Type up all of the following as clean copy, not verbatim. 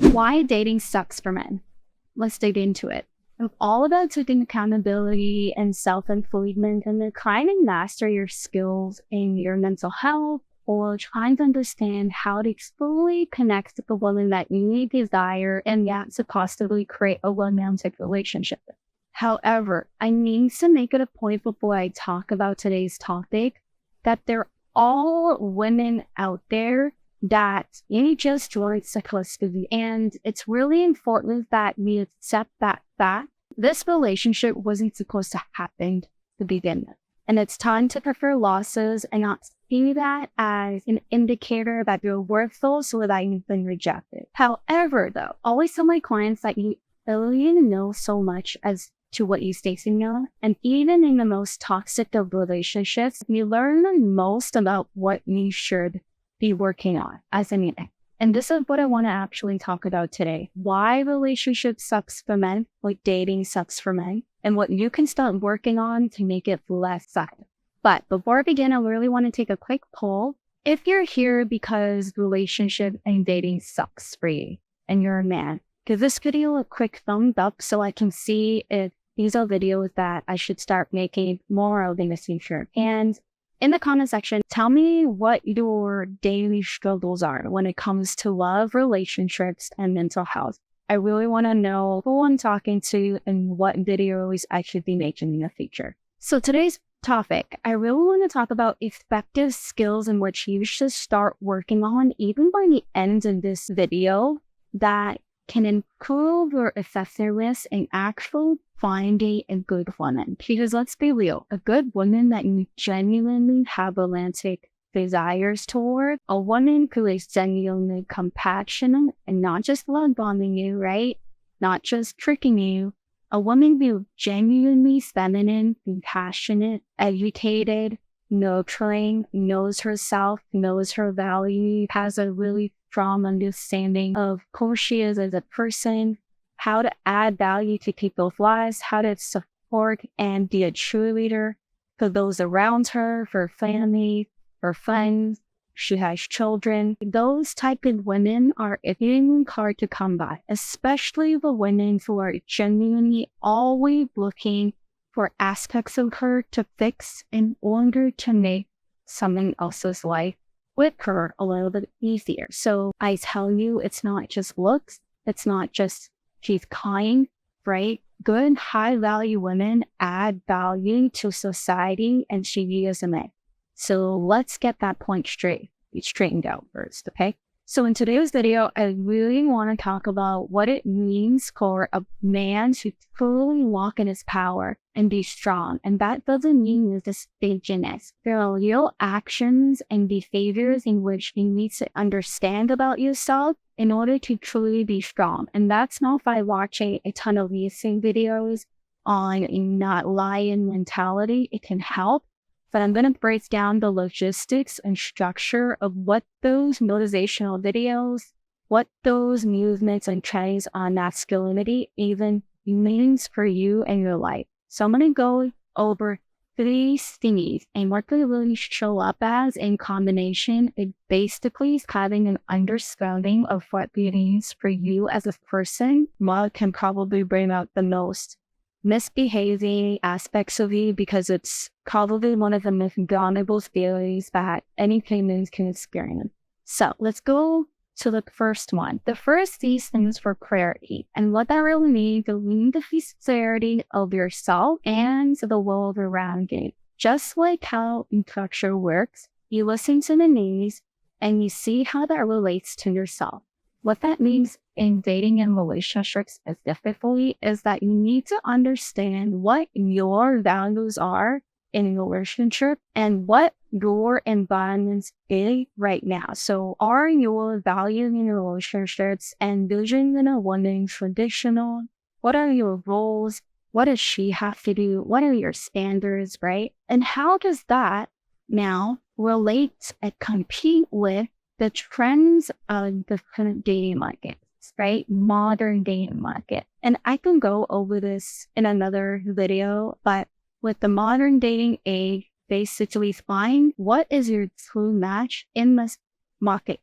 Why dating sucks for men. Let's dig into it. It's all about taking accountability and self-improvement and then trying to master your skills in your mental health or trying to understand how to fully connect with the woman that you desire and yet to possibly create a romantic relationship. However, I need to make it a point before I talk about today's topic that there are all women out there that you just joined simplicity. And it's really important that we accept that fact. This relationship wasn't supposed to happen to begin with. And it's time to prefer losses and not see that as an indicator that you're worthless or that you've been rejected. However, though, always tell my clients that you really know so much as to what you stating on. And even in the most toxic of relationships, you learn the most about what you should be working on as a man. And this is what I want to actually talk about today. Why relationship sucks for men, like dating sucks for men, and what you can start working on to make it less sucky. But before I begin, I really want to take a quick poll. If you're here because relationship and dating sucks for you and you're a man, give this video a quick thumbs up so I can see if these are videos that I should start making more of in the future. And in the comment section, tell me what your daily struggles are when it comes to love, relationships, and mental health. I really want to know who I'm talking to and what videos I should be making in the future. So today's topic, I really want to talk about effective skills in which you should start working on even by the end of this video that can improve your effectiveness in actual finding a good woman. Because let's be real, a good woman that you genuinely have romantic desires toward, a woman who is genuinely compassionate and not just love bombing you, right? Not just tricking you. A woman who genuinely feminine, compassionate, educated, nurturing, knows herself, knows her value, has a really strong understanding of who she is as a person, how to add value to people's lives, how to support and be a cheerleader for those around her, for family, for friends. She has children. Those type of women are extremely hard to come by, especially the women who are genuinely always looking for aspects of her to fix in order to make someone else's life with her a little bit easier. So I tell you, it's not just looks. It's not just she's kind, right? Good, high-value women add value to society and she is a man. So let's get that point straightened out first, okay? So in today's video, I really want to talk about what it means for a man to truly walk in his power and be strong. And that doesn't mean this fakeness. There are real actions and behaviors in which you need to understand about yourself in order to truly be strong. And that's not by watching a ton of listening videos on a not lion mentality. It can help. But I'm going to break down the logistics and structure of what those motivational videos, what those movements and trends on masculinity even means for you and your life. So I'm going to go over 3 things and what they really show up as in combination. It basically is having an understanding of what it means for you as a person. What can probably bring out the most misbehaving aspects of you because it's probably one of the most valuable feelings that any humans can experience. So let's go to the first one. The first these things for clarity. And what that really means, you need the sincerity of yourself and the world around you. Just like how structure works, you listen to the needs and you see how that relates to yourself. What that means in dating and relationships specifically is that you need to understand what your values are in a relationship and what your environment is right now. So are your values in your relationships and vision in a woman traditional? What are your roles? What does she have to do? What are your standards, right? And how does that now relate and compete with the trends of the current dating market, right? Modern dating market. And I can go over this in another video, but with the modern dating age, basically find what is your true match in this market.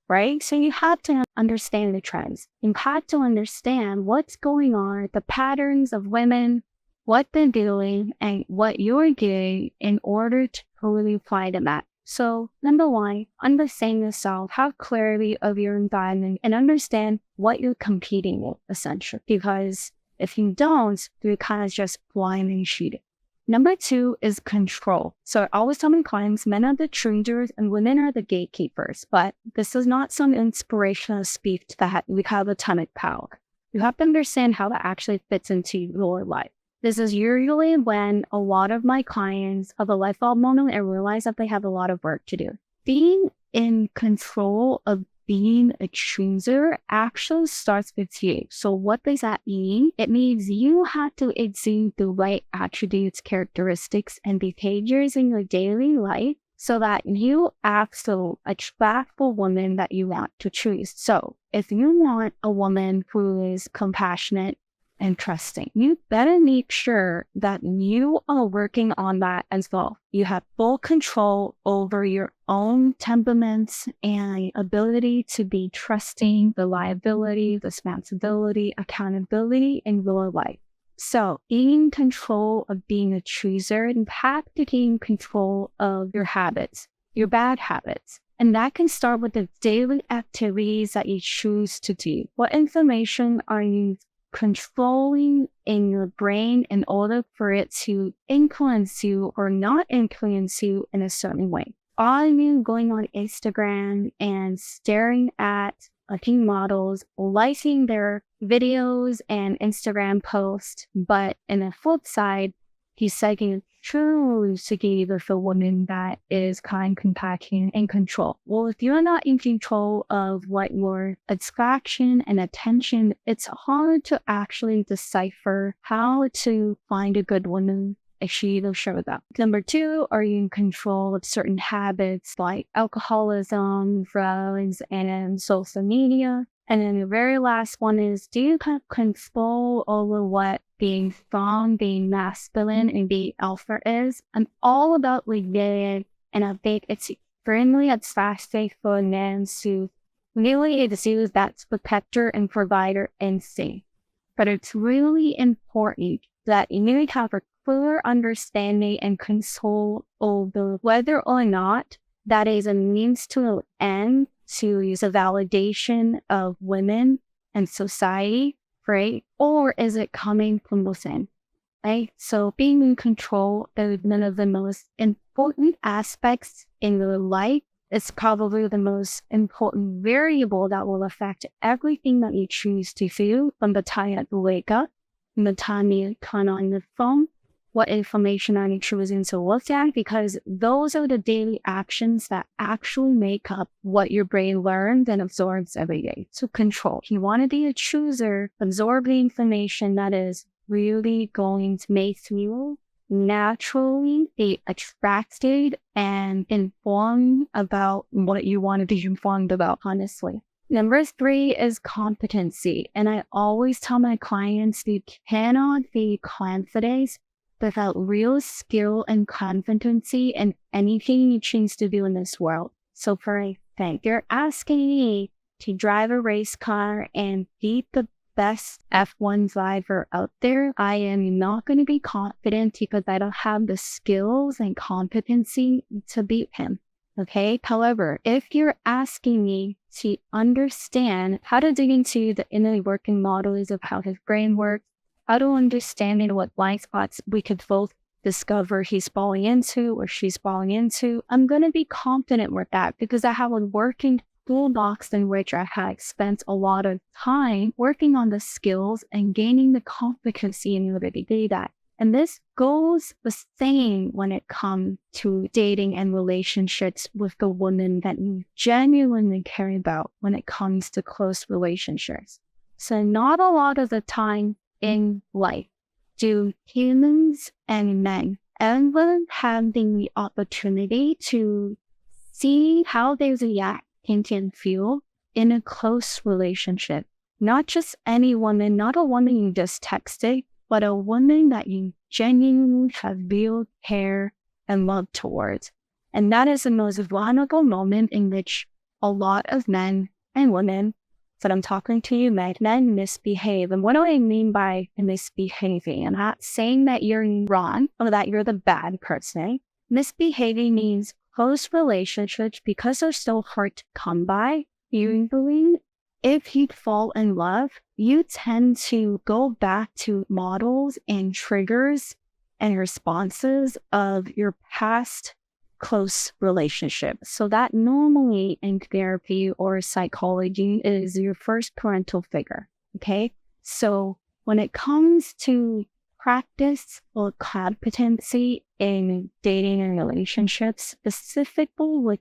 right? So you have to understand the trends. You have to understand what's going on, the patterns of women, what they're doing, and what you're doing in order to really apply to that. So number one, understand yourself, have clarity of your environment, and understand what you're competing with, essentially. Because if you don't, you're kind of just blindly shooting. Number two is control. So I always tell my clients, men are the choosers and women are the gatekeepers. But this is not some inspirational speech that we have atomic power. You have to understand how that actually fits into your life. This is usually when a lot of my clients have a light bulb moment and realize that they have a lot of work to do. Being in control of being a chooser actually starts with you. So what does that mean? It means you have to exude the right attributes, characteristics, and behaviors in your daily life so that you actually attract the woman that you want to choose. So if you want a woman who is compassionate and trusting, you better make sure that you are working on that as well. You have full control over your own temperaments and ability to be trusting, reliability, responsibility, accountability in your life. So being in control of being a chooser, you have to be in control of your habits, your bad habits. And that can start with the daily activities that you choose to do. What information are you controlling in your brain in order for it to influence you or not influence you in a certain way? Are you going on Instagram and staring at looking models, liking their videos and Instagram posts, but in the flip side, he's seeking true security with a woman that is kind, compassionate, and control. Well, if you're not in control of what your attraction and attention, it's hard to actually decipher how to find a good woman if she will show up. Number two, are you in control of certain habits like alcoholism, drugs, and social media? And then the very last one is, do you have control over what being strong, being masculine, and being alpha is? I'm all about related, and I think it's extremely attractive for men to really exude that protector and provider instinct. But it's really important that you have a clear understanding and control over whether or not that is a means to an end to use a validation of women and society, right? Or is it coming from within, right? So being in control is one of the most important aspects in your life. It's probably the most important variable that will affect everything that you choose to do from the time you wake up, from the time you turn on your phone, what information are you choosing to look at, because those are the daily actions that actually make up what your brain learns and absorbs every day. So control. You want to be a chooser, absorb the information that is really going to make you naturally be attracted and informed about what you want to be informed about, honestly. Number three is competency. And I always tell my clients, you cannot be confident without real skill and competency in anything you choose to do in this world. So for instance, you're asking me to drive a race car and beat the best F1 driver out there. I am not going to be confident because I don't have the skills and competency to beat him. Okay. However, if you're asking me to understand how to dig into the inner working models of how his brain works, how to understand what blind spots we could both discover he's falling into or she's falling into, I'm going to be confident with that because I have a working toolbox in which I had spent a lot of time working on the skills and gaining the competency in order to do that. And this goes the same when it comes to dating and relationships with the woman that you genuinely care about when it comes to close relationships. So not a lot of the time in life do humans and men ever have the opportunity to see how they react, think, and feel in a close relationship. Not just any woman, not a woman you just texted, but a woman that you genuinely have real care and love towards. And that is the most vulnerable moment in which a lot of men and women, but I'm talking to you, men misbehave. And what do I mean by misbehaving? I'm not saying that you're wrong or that you're the bad person. Misbehaving means close relationships, because they're so hard to come by. Usually, if you fall in love, you tend to go back to models and triggers and responses of your past close relationship. So that normally in therapy or psychology is your first parental figure. Okay. So when it comes to practice or competency in dating and relationships, specifically with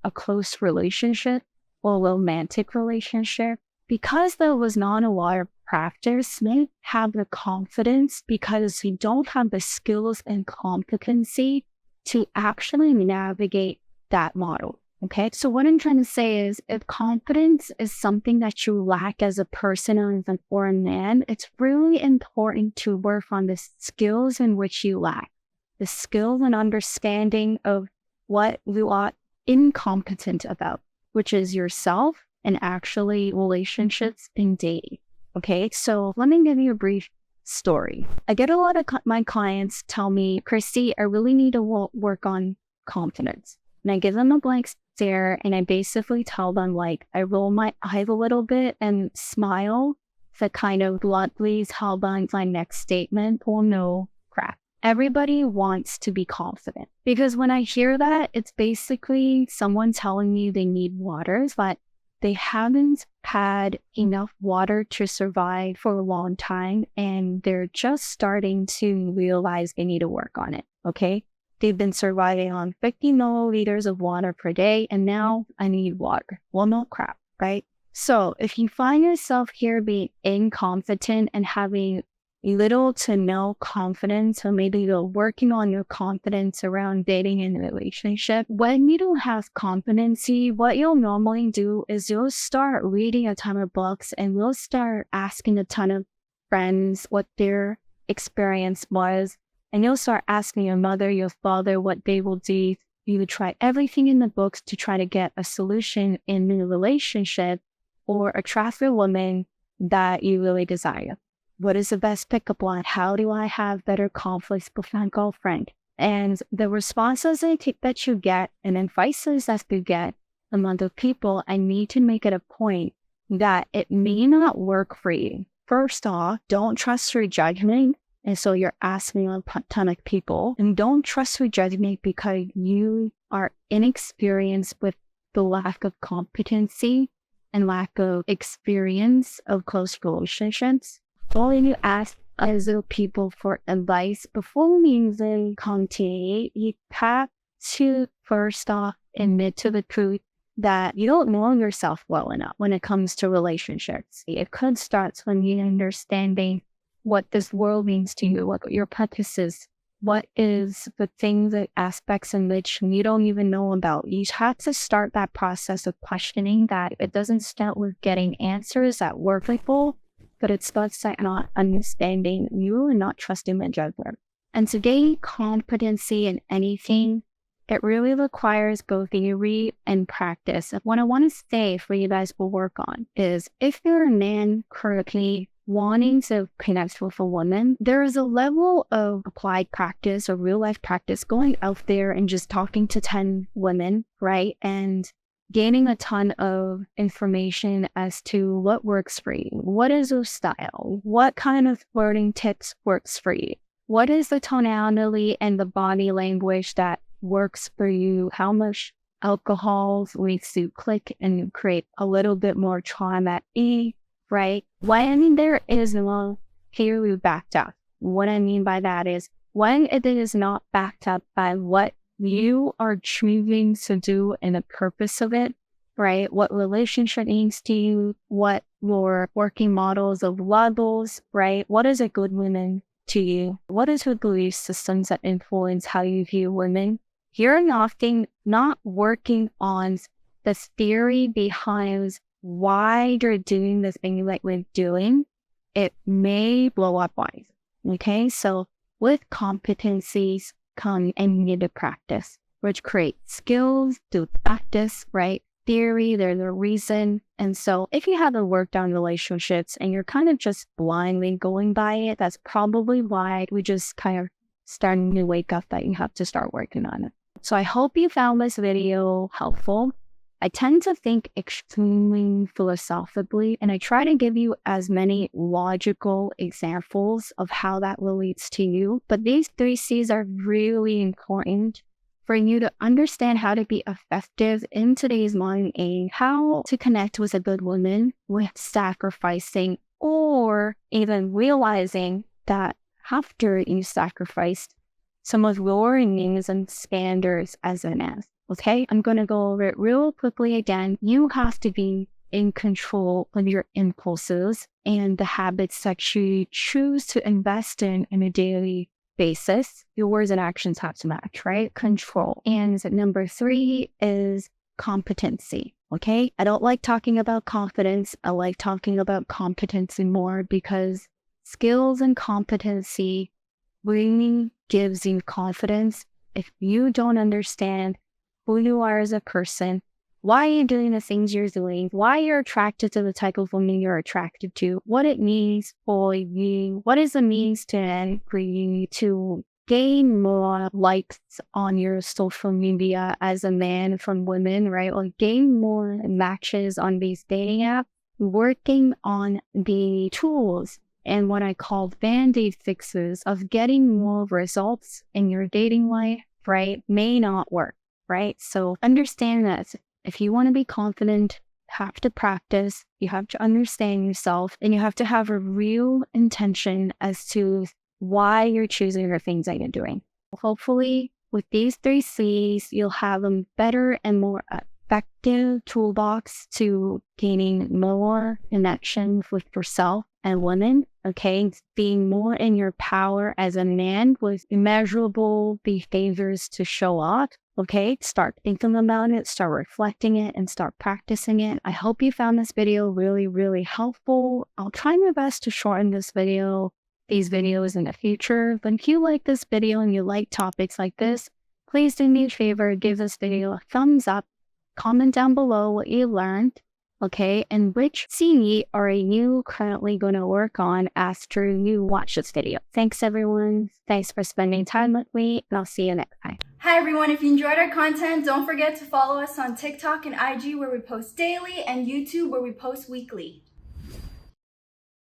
a close relationship or romantic relationship, because there was not a lot of practice, may have the confidence because you don't have the skills and competency to actually navigate that model. Okay. So what I'm trying to say is, if confidence is something that you lack as a person or a man, it's really important to work on the skills in which you lack, the skills and understanding of what you are incompetent about, which is yourself and actually relationships and dating. Okay. So let me give you a brief story. I get a lot of my clients tell me, Christy, I really need to work on confidence. And I give them a blank stare and I basically tell them, like, I roll my eyes a little bit and smile to kind of bluntly tell them my next statement. Well, no, crap. Everybody wants to be confident, because when I hear that, it's basically someone telling me they need water, but they haven't had enough water to survive for a long time, and they're just starting to realize they need to work on it, okay? They've been surviving on 50 milliliters of water per day, and now I need water. Well, no crap, right? So if you find yourself here being incompetent and having little to no confidence, or maybe you're working on your confidence around dating and relationship, when you don't have competency, what you'll normally do is you'll start reading a ton of books and you'll start asking a ton of friends what their experience was. And you'll start asking your mother, your father, what they will do. You would try everything in the books to try to get a solution in a relationship or attract a woman that you really desire. What is the best pickup line? How do I have better conflicts with my girlfriend? And the responses that you get and advices that you get among the people, I need to make it a point that it may not work for you. First off, don't trust your judgment. And so you're asking a ton of people, and don't trust your judgment because you are inexperienced with the lack of competency and lack of experience of close relationships. All you ask other people for advice before we even continue, you have to first off admit to the truth that you don't know yourself well enough when it comes to relationships. It could start when you understanding what this world means to you, what your purpose is, what is the things, the aspects in which you don't even know about. You have to start that process of questioning that. It doesn't start with getting answers that work for people, but it starts by not understanding you and not trusting the judgment. And to gain competency in anything, it really requires both theory and practice. And what I want to say for you guys to work on is, if you're a man currently wanting to connect with a woman, there is a level of applied practice or real life practice going out there and just talking to 10 women, right? And gaining a ton of information as to what works for you. What is your style? What kind of flirting tips works for you? What is the tonality and the body language that works for you? How much alcohol makes you click and create a little bit more trauma, right? When there is no clearly backed up. What I mean by that is, when it is not backed up by what you are choosing to do and the purpose of it, right? What relationship means to you, what your working models of levels, right? What is a good woman to you? What is your belief systems that influence how you view women? You're often not working on the theory behind why you're doing the thing that we're doing. It may blow up on you. Okay, so with competencies come and need to practice, which create skills to practice, right? theory, there's a reason. And so if you haven't worked on relationships and you're kind of just blindly going by it, that's probably why we just kind of starting to wake up that you have to start working on it. So I hope you found this video helpful. I tend to think extremely philosophically, and I try to give you as many logical examples of how that relates to you. But these 3 C's are really important for you to understand how to be effective in today's modern age, how to connect with a good woman with sacrificing, or even realizing that after you sacrificed, some of your needs and standards as an ass. Okay, I'm going to go over it real quickly again. You have to be in control of your impulses and the habits that you choose to invest in a daily basis. Your words and actions have to match, right? Control. And number 3 is competency. Okay, I don't like talking about confidence. I like talking about competency more because skills and competency really gives you confidence. If you don't understand who you are as a person, why you're doing the things you're doing, why you're attracted to the type of woman you're attracted to, what it means for you, what is the means to end for you to gain more likes on your social media as a man from women, right? Or gain more matches on these dating apps, working on the tools and what I call band-aid fixes of getting more results in your dating life, right, may not work, right? So understand that if you want to be confident, you have to practice, you have to understand yourself, and you have to have a real intention as to why you're choosing the things that you're doing. Hopefully, with these 3 C's, you'll have a better and more effective toolbox to gaining more connection with yourself and women, okay? Being more in your power as a man with immeasurable behaviors to show off, okay? Start thinking about it, start reflecting it, and start practicing it. I hope you found this video really, really helpful. I'll try my best to shorten these videos in the future. But if you like this video and you like topics like this, please do me a favor, give this video a thumbs up, comment down below what you learned, okay? And which C are you currently going to work on after you watch this video? Thanks, everyone. Thanks for spending time with me, and I'll see you next time. Hi, everyone. If you enjoyed our content, don't forget to follow us on TikTok and IG where we post daily and YouTube where we post weekly.